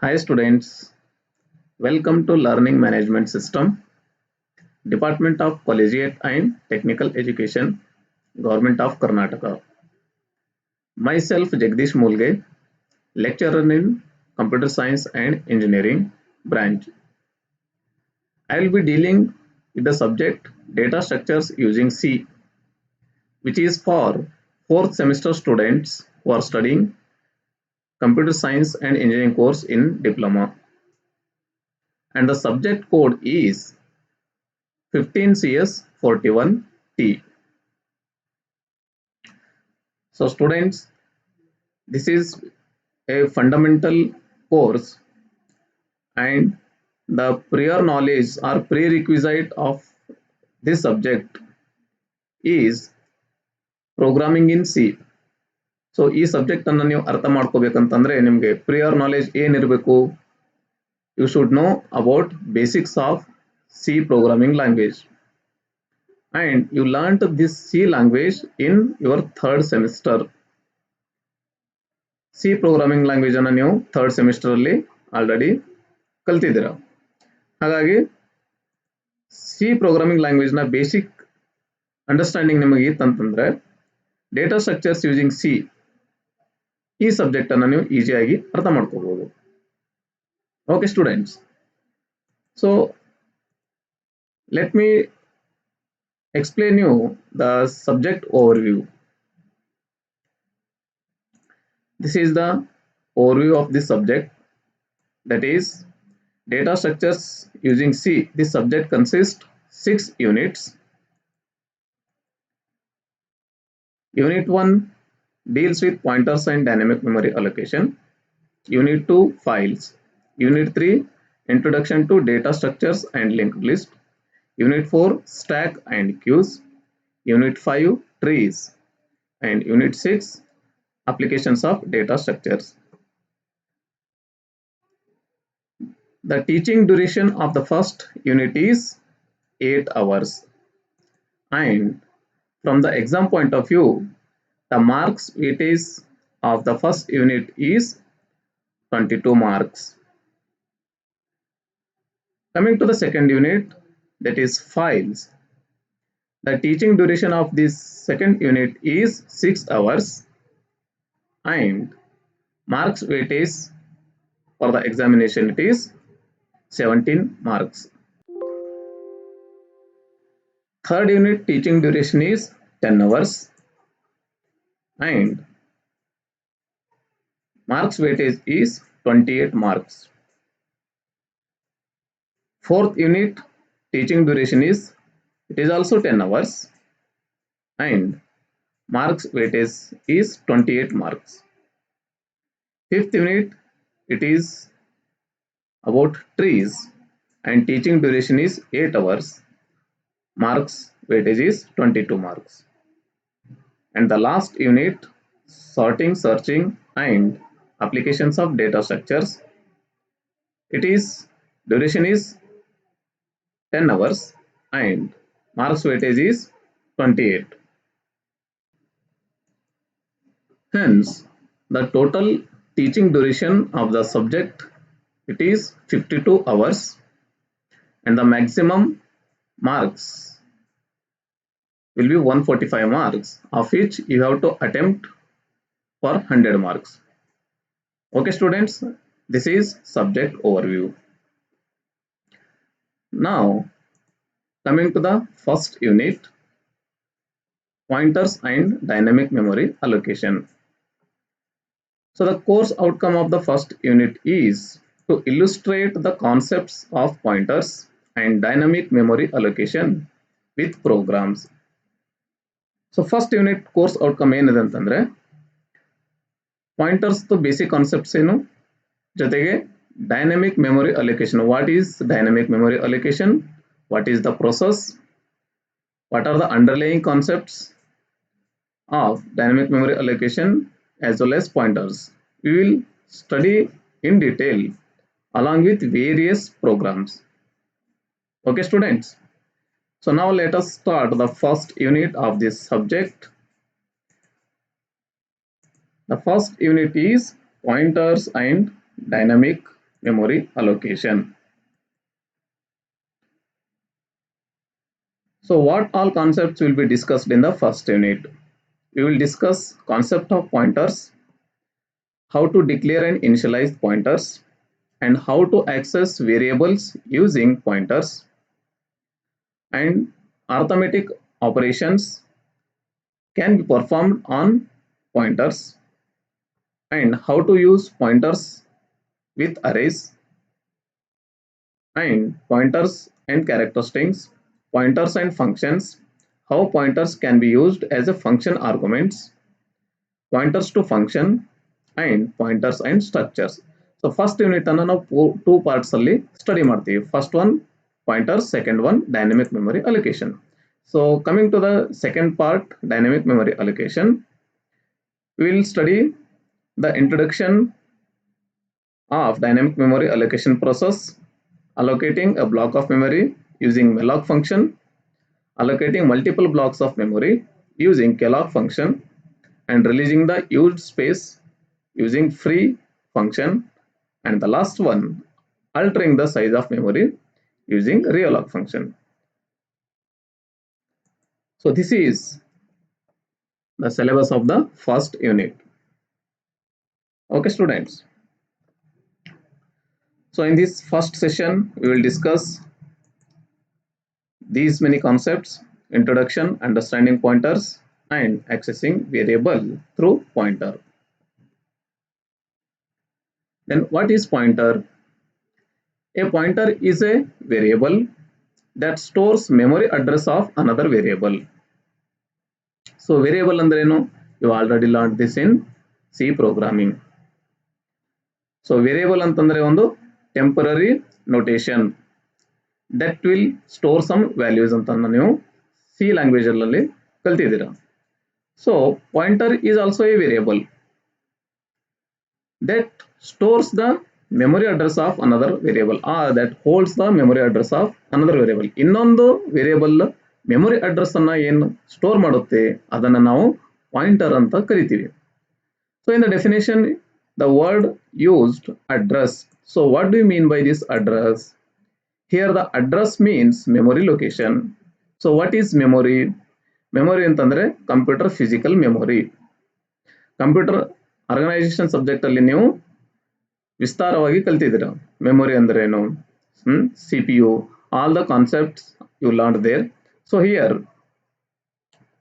Hi students, welcome to Learning Management System, Department of Collegiate and Technical Education, Government of Karnataka. Myself Jagdish Mulge, lecturer in Computer Science and Engineering branch. I will be dealing with the subject data structures using C, which is for fourth semester students who are studying Computer Science and Engineering course in diploma. And the subject code is 15CS41T. So students, this is a fundamental course and the prior knowledge or prerequisite of this subject is programming in C. So ಈ subject ಅನ್ನು ನೀವು ಅರ್ಥ ಮಾಡ್ಕೋಬೇಕಂತಂದ್ರೆ ನಿಮಗೆ prior knowledge ಏನಿರಬೇಕು, you should know about basics of C programming language and you learnt this C language in your third semester. C programming language ಅನ್ನು ನೀವು third semester ಅಲ್ಲಿ ಆಲ್ರೆಡಿ ಕಲ್ತಿದ್ದೀರಾ. ಹಾಗಾಗಿ ಸಿ ಪ್ರೋಗ್ರಾಮಿಂಗ್ ಲ್ಯಾಂಗ್ವೇಜ್ ನ ಬೇಸಿಕ್ ಅಂಡರ್ಸ್ಟ್ಯಾಂಡಿಂಗ್ ನಿಮಗೆ ಇತ್ತಂತಂದ್ರೆ data structures using C ಈ subject ಅನ್ನು ನೀವು ಈಸಿಯಾಗಿ ಅರ್ಥ ಮಾಡ್ಕೋಬಹುದು. Okay students, so let me explain you the subject overview. This is the overview of this subject, that is data structures using C. This subject consists 6 units. Unit 1 deals with pointers and dynamic memory allocation. Unit 2 files. Unit 3 introduction to data structures and linked list. Unit 4 stack and queues. Unit 5 trees, and Unit 6 applications of data structures. The teaching duration of the first unit is 8 hours, and from the exam point of view, the marks weightage of the first unit is 22 marks. Coming to the second unit, that is files. The teaching duration of this second unit is 6 hours, and marks weightage for the examination it is 17 marks. Third unit teaching duration is 10 hours, and marks weightage is 28 marks. Fourth unit teaching duration is, it is also 10 hours, and marks weightage is 28 marks. Fifth unit, it is about trees, and teaching duration is 8 hours, marks weightage is 22 marks. And the last unit, sorting, searching and applications of data structures, it is duration is 10 hours and marks weightage is 28. Hence, the total teaching duration of the subject, it is 52 hours, and the maximum marks will be 145 marks, of which you have to attempt for 100 marks. Okay students, this is subject overview. Now coming to the first unit, pointers and dynamic memory allocation. So the course outcome of the first unit is to illustrate the concepts of pointers and dynamic memory allocation with programs. So first unit course outcome ಏನಿದೆ ಅಂತಂದ್ರೆ pointers basic concepts ಏನು, ಜೊತೆಗೆ dynamic memory allocation. What is dynamic memory allocation, what is the process, what are the underlying concepts of dynamic memory allocation as well as pointers. We will study in detail along with various programs. Okay students, so now let us start the first unit of this subject. The first unit is pointers and dynamic memory allocation. So what all concepts will be discussed in the first unit? We will discuss concept of pointers, how to declare and initialize pointers, and how to access variables using pointers, and arithmetic operations can be performed on pointers, and how to use pointers with arrays, and pointers and character strings, pointers and functions, how pointers can be used as a function arguments, pointers to function, and pointers and structures. So first unit ಅನ್ನು ನಾವು two parts ಅಲ್ಲಿ study ಮಾಡ್ತೀವಿ. First one pointers, second one dynamic memory allocation. So coming to the second part, dynamic memory allocation, we will study the introduction of dynamic memory allocation process, allocating a block of memory using malloc function, allocating multiple blocks of memory using calloc function, and releasing the used space using free function, and the last one, altering the size of memory using realloc function. So this is the syllabus of the first unit. Okay students, so in this first session we will discuss these many concepts: introduction, understanding pointers, and accessing variable through pointer. Then what is pointer? A pointer is a variable that stores memory address of another variable. So variable ಅಂದ್ರೆ ಏನು? You already learned this in C programming. So variable ಅಂತಂದ್ರೆ ಒಂದು temporary notation that will store some values ಅಂತ ನೀವು C language ಅಲ್ಲಿ ಕಲ್ತಿದ್ದೀರಾ. So pointer is also a variable that stores the memory address of another variable, or that holds the memory address of another variable. ಇನ್ನೊಂದು variable memory address ಅನ್ನ ಏನು store ಮಾಡುತ್ತೆ ಅದನ್ನ ನಾವು pointer ಅಂತ ಕರಿತೀವಿ. So in the definition, the word used address. So what do you mean by this address? Here the address means memory location. So what is memory? Memory ಅಂತಂದ್ರೆ computer physical memory. Computer organisation subject ಅಲ್ಲಿ ನೀವು ವಿಸ್ತಾರವಾಗಿ ಕಲ್ತಿದ್ದೀರಾ memory ಅಂದ್ರೆ ಏನು, CPU, all the concepts you learned there. So here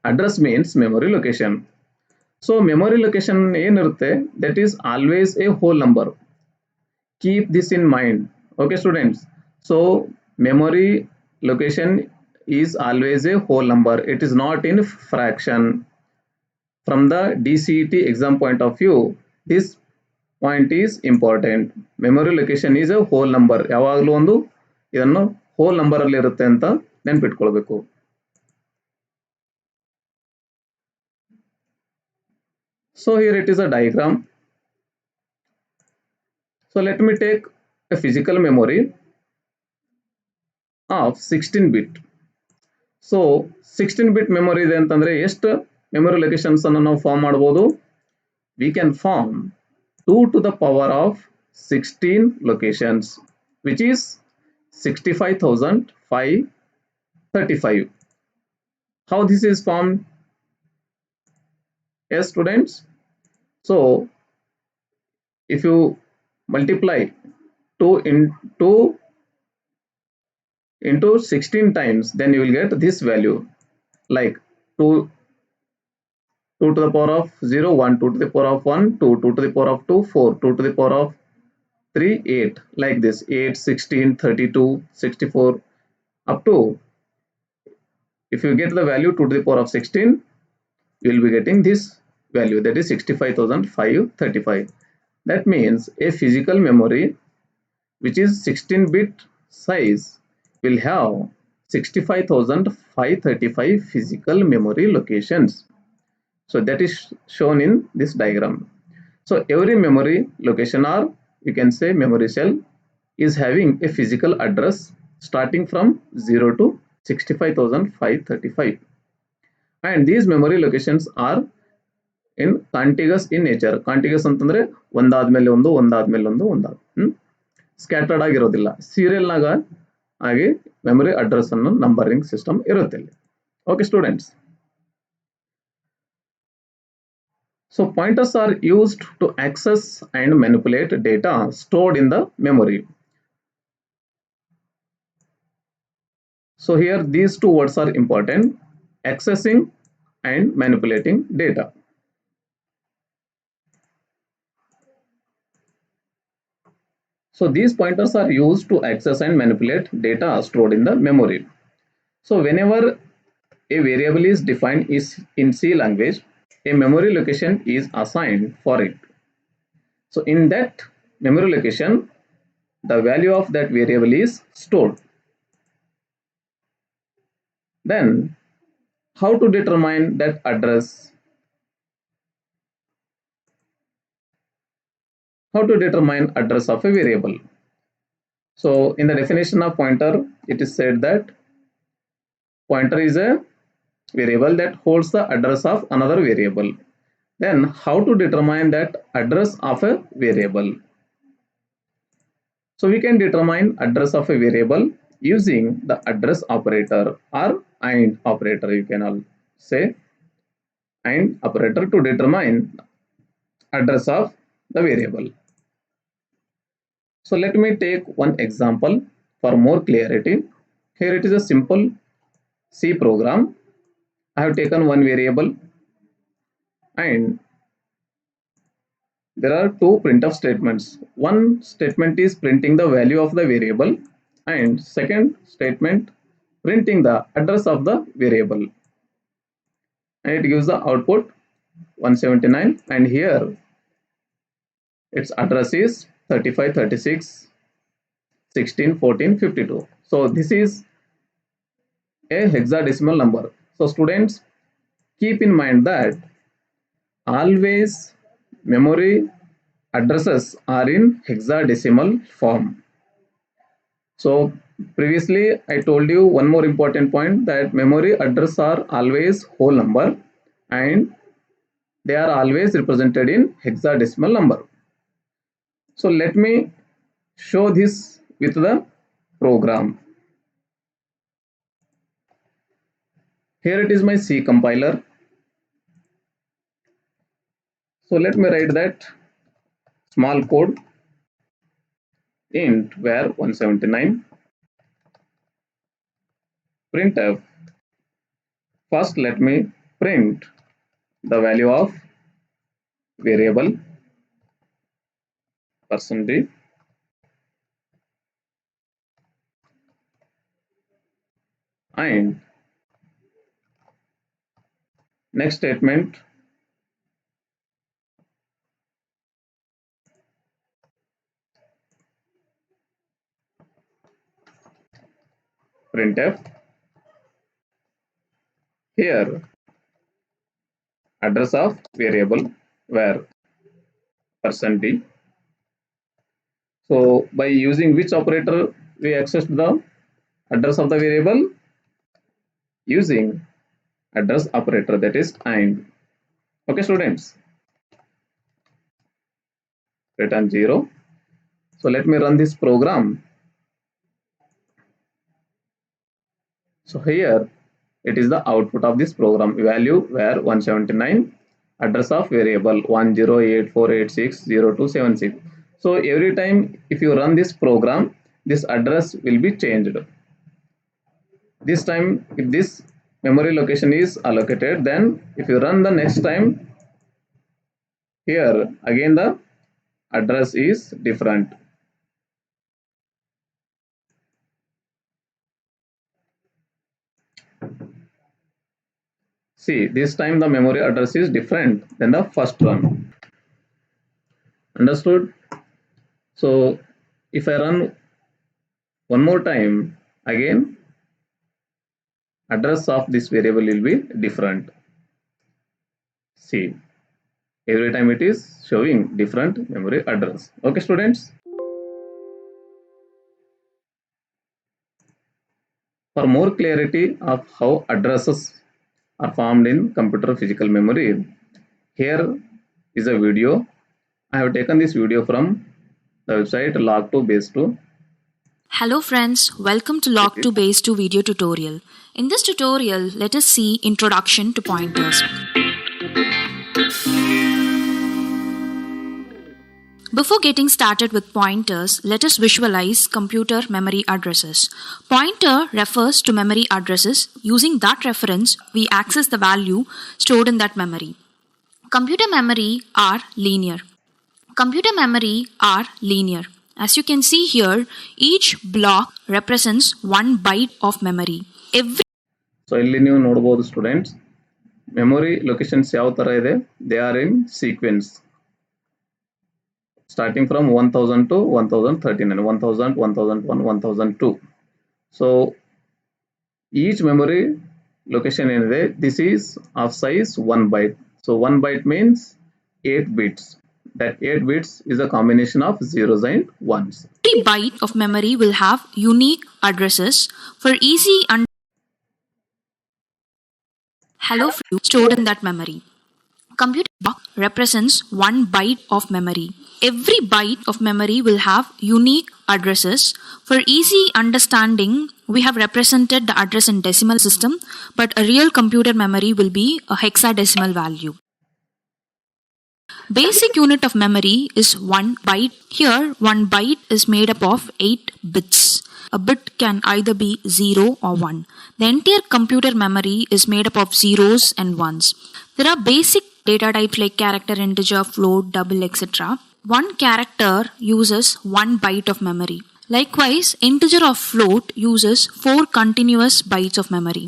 address means memory location. So memory location ಏನಿರುತ್ತೆ, that is always a whole number. Keep this in mind. Okay students, so memory location is always a whole number. It is not in fraction. From the DCET exam point of view, this point is important. Memory location is a whole number. ಯಾವಾಗಲೂ ಒಂದು ಇದನ್ನು whole number ಅಲ್ಲಿ ಇರುತ್ತೆ ಅಂತ ನೆನಪಿಟ್ಕೊಳ್ಬೇಕು. So here it is a diagram. So let me take a physical memory of 16-bit. So 16-bit memory ಇದೆ ಅಂತಂದ್ರೆ ಎಷ್ಟು memory locations ಅನ್ನು ನಾವು ಫಾರ್ಮ್ ಮಾಡಬಹುದು? We can form 2 to the power of 16 locations, which is 65,535. How this is formed? Yes students, so if you multiply 2 into 16 times, then you will get this value, like 2 to the power of 0, 1, 2 to the power of 1, 2, 2 to the power of 2, 4, 2 to the power of 3, 8, like this, 8, 16, 32, 64, up to, if you get the value 2 to the power of 16, you will be getting this value, that is 65,535. That means a physical memory which is 16-bit size will have 65,535 physical memory locations. So that is shown in this diagram. So every memory location, or you can say memory cell, is having a physical address starting from 0 to 65,535, and these memory locations are in contiguous in nature. Contiguous ಅಂತಂದ್ರೆ ಒಂದಾದ್ಮೇಲೆ ಒಂದು ಒಂದಾದ್ಮೇಲೆ ಒಂದು ಒಂದಾದ scattered ಆಗಿರೋದಿಲ್ಲ, ಸೀರಿಯಲ್ನಾಗ ಆಗಿ memory address ಅನ್ನು numbering system ಇರುತ್ತೆ. Okay students, so pointers are used to access and manipulate data stored in the memory. So here these two words are important: accessing and manipulating data. So these pointers are used to access and manipulate data stored in the memory. So whenever a variable is defined in C language, a memory location is assigned for it. So in that memory location, the value of that variable is stored. Then how to determine that address? How to determine address of a variable? So in the definition of pointer, it is said that pointer is a variable that holds the address of another variable. Then how to determine that address of a variable? So we can determine address of a variable using the address operator or AND operator. You can all say AND operator to determine address of the variable. So let me take one example for more clarity. Here it is a simple C program. I have taken one variable and there are two printf statements. One statement is printing the value of the variable and second statement printing the address of the variable, and it gives the output 179, and here its address is 35, 36, 16, 14, 52. So this is a hexadecimal number. So students, keep in mind that always memory addresses are in hexadecimal form. So previously I told you one more important point, that memory address are always whole number and they are always represented in hexadecimal number. So let me show this with the program. Here it is my C compiler. So let me write that small code int var 179 printf. First let me print the value of variable %d and next statement printf. Here address of variable var %d. So by using which operator we accessed the address of the variable? Using address operator, that is AND. Okay students, return 0. So let me run this program. So here it is the output of this program, value var 179, address of variable 1084860276. So every time if you run this program, this address will be changed. This time if this memory location is allocated, then if you run the next time, here again the address is different. See, this time the memory address is different than the first one. Understood? So if I run one more time, again address of this variable will be different. See, every time it is showing different memory address. Okay students, for more clarity of how addresses are formed in computer physical memory, here is a video. I have taken this video from the website log2base2. Hello friends, welcome to Log2 Base2 video tutorial. In this tutorial, let us see introduction to pointers. Before getting started with pointers, let us visualize computer memory addresses. Pointer refers to memory addresses. Using that reference, we access the value stored in that memory. Computer memory are linear. As you can see here, each block represents 1 byte of memory. So ಇಲ್ಲಿ ನೀವು ನೋಡಬಹುದು students, memory locations ಯಾವ ತರ ಇದೆ, they are in sequence starting from 1000 to 1039, 1000, 1001, 1002. So each memory location ಏನಿದೆ, this is of size 1 byte. So 1 byte means 8 bits. That 8 bits is a combination of zeros and ones. Every byte of memory will have unique addresses for easy hello stored in that memory. Computer block represents 1 byte of memory. Every byte of memory will have unique addresses. For easy understanding, we have represented the address in decimal system, but a real computer memory will be a hexadecimal value. Basic unit of memory is 1 byte. Here, 1 byte is made up of 8 bits. A bit can either be 0 or 1. The entire computer memory is made up of zeros and ones. There are basic data types like character, integer, float, double, etc. One character uses 1 byte of memory. Likewise, integer or float uses 4 continuous bytes of memory.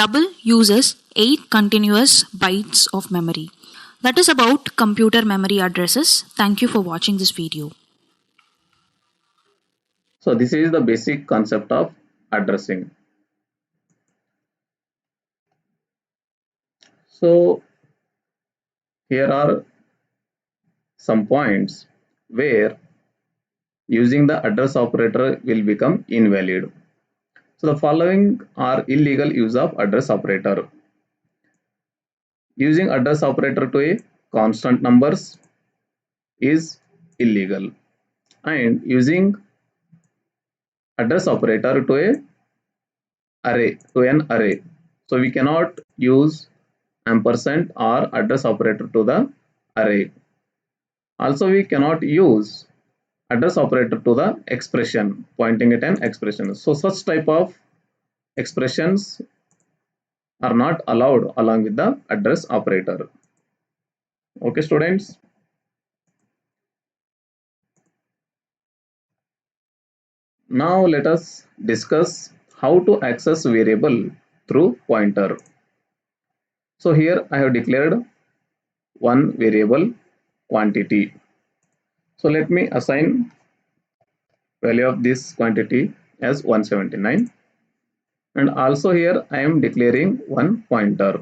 Double uses 8 continuous bytes of memory. That is about computer memory addresses. Thank you for watching this video. So this is the basic concept of addressing. So here are some points where using the address operator will become invalid. So the following are illegal use of address operator. Using address operator to a constant numbers is illegal, and using address operator to an array. So we cannot use ampersand or address operator to the array. Also, we cannot use address operator to the expression, pointing at an expression. So such type of expressions are not allowed along with the address operator. Okay, students. Now let us discuss how to access variable through pointer. So here I have declared one variable quantity. So let me assign value of this quantity as 179, and also here I am declaring one pointer.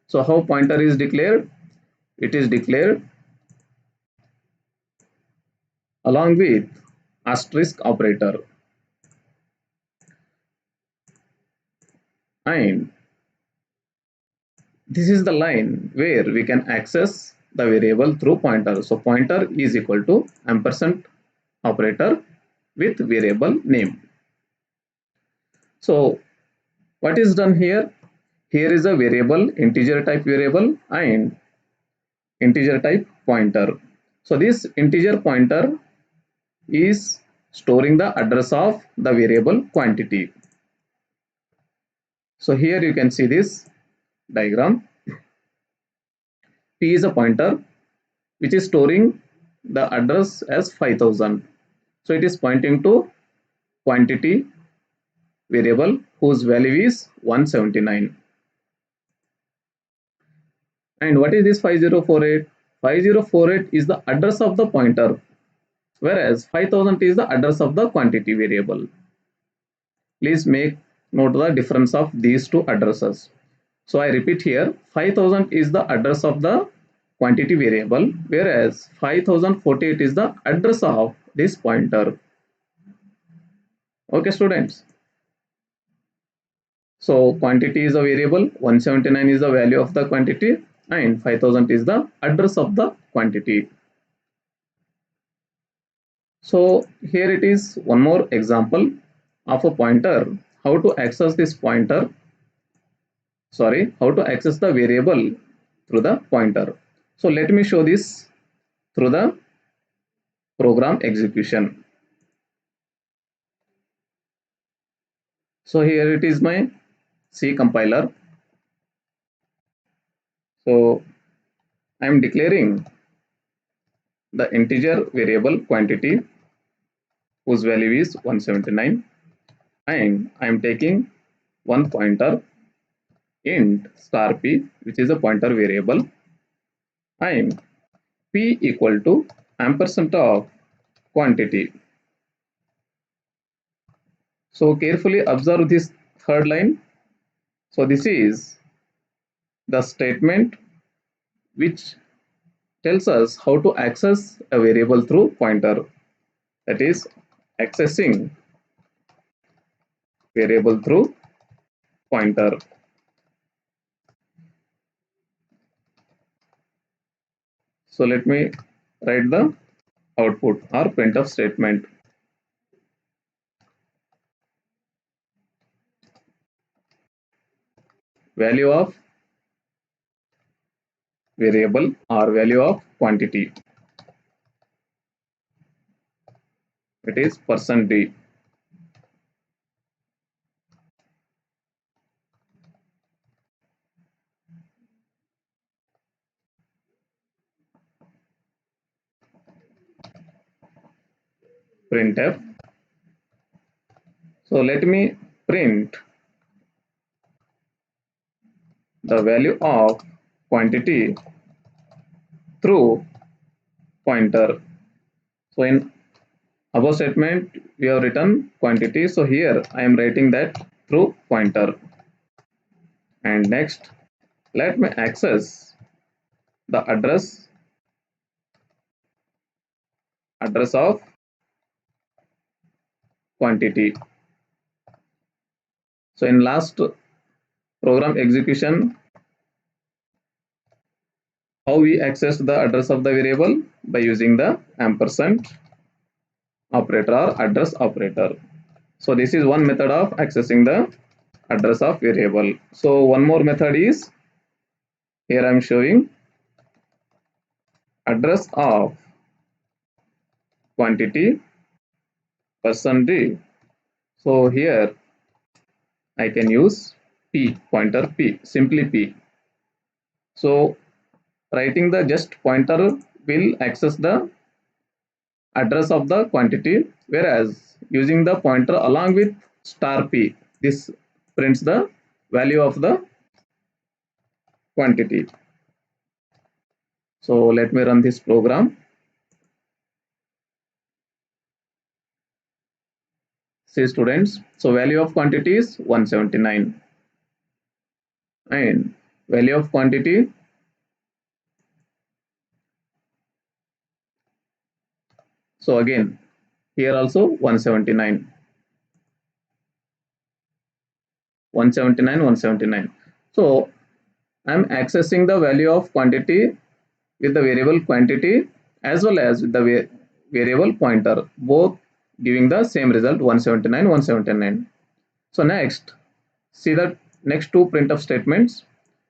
So how pointer is declared? It is declared along with asterisk operator, and this is the line where we can access the variable through pointer. So pointer is equal to ampersand operator with variable name. So what is done here? Here is a variable, integer type variable and integer type pointer. So this integer pointer is storing the address of the variable quantity. So here you can see this diagram. P is a pointer which is storing the address as 5000. So it is pointing to quantity variable whose value is 179. And what is this 5048? 5048 is the address of the pointer, whereas 5000 is the address of the quantity variable. Please make note the difference of these two addresses. So I repeat here, 5000 is the address of the quantity variable, whereas 5048 is the address of this pointer. Okay, students. So quantity is a variable, 179 is the value of the quantity, and 5000 is the address of the quantity. So here it is one more example of a pointer, how to access this pointer, how to access the variable through the pointer. So let me show this through the program execution. So here it is my C compiler. So I am declaring the integer variable quantity whose value is 179, and I am taking one pointer int star p, which is a pointer variable, and p equal to ampersand of quantity. So carefully observe this third line. So this is the statement which tells us how to access a variable through pointer, that is accessing variable through pointer. So let me write the output or printf statement. Value of variable or value of quantity, it is %d. Printf. So let me print the value of quantity through pointer. So in above statement we have written quantity, so here I am writing that through pointer. And next let me access the address of quantity. So in last program execution, how we access the address of the variable? By using the ampersand operator or address operator. So this is one method of accessing the address of variable. So one more method is, here I am showing address of quantity %d. So here I can use p, pointer p, simply p. So writing the just pointer will access the address of the quantity, whereas using the pointer along with star p, this prints the value of the quantity. So let me run this program. See students, so value of quantity is 179 and value of quantity, so again here also 179, 179, 179. So I am accessing the value of quantity with the variable quantity as well as with the variable pointer, both giving the same result 179, 179. So next, see the next two printf statements.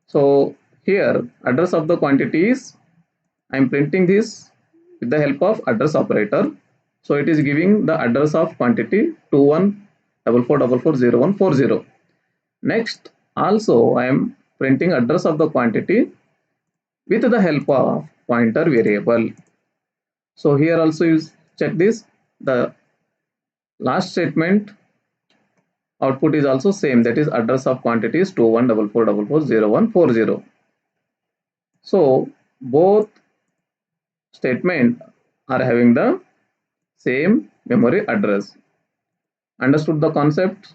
So here address of the quantity is, I am printing this with the help of address operator. So it is giving the address of quantity 2144440140. Next also I am printing address of the quantity with the help of pointer variable. So here also you check this, the last statement output is also same, that is address of quantity is 2144440140. So both statement are having the same memory address. Understood the concept?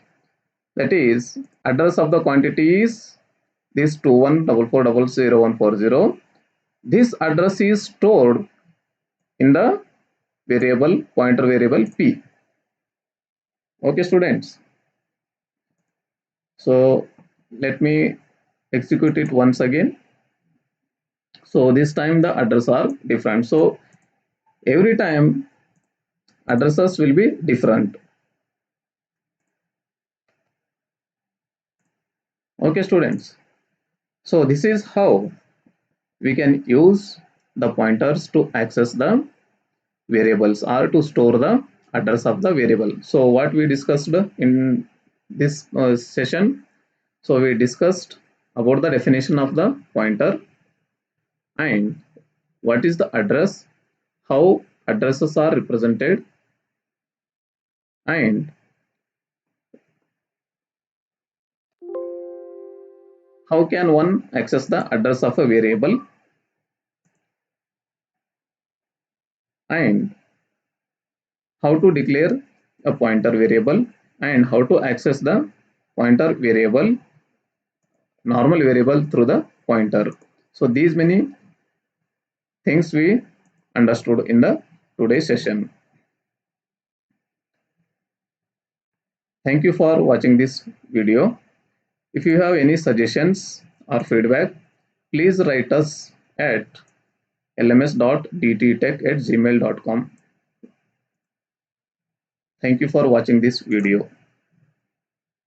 That is address of the quantity is this 2144000140. This address is stored in the variable pointer variable p. Okay students, so let me execute it once again. So this time the address are different. So every time addresses will be different. Okay students, so this is how we can use the pointers to access the variables or to store the address of the variable. So what we discussed in this session, so we discussed about the definition of the pointer and what is the address, how addresses are represented, and how can one access the address of a variable, and how to declare a pointer variable, and how to access the pointer variable, normal variable through the pointer. So these many things we understood in the today's session. Thank you for watching this video. If you have any suggestions or feedback, please write us at lms.dttech@gmail.com. Thank you for watching this video.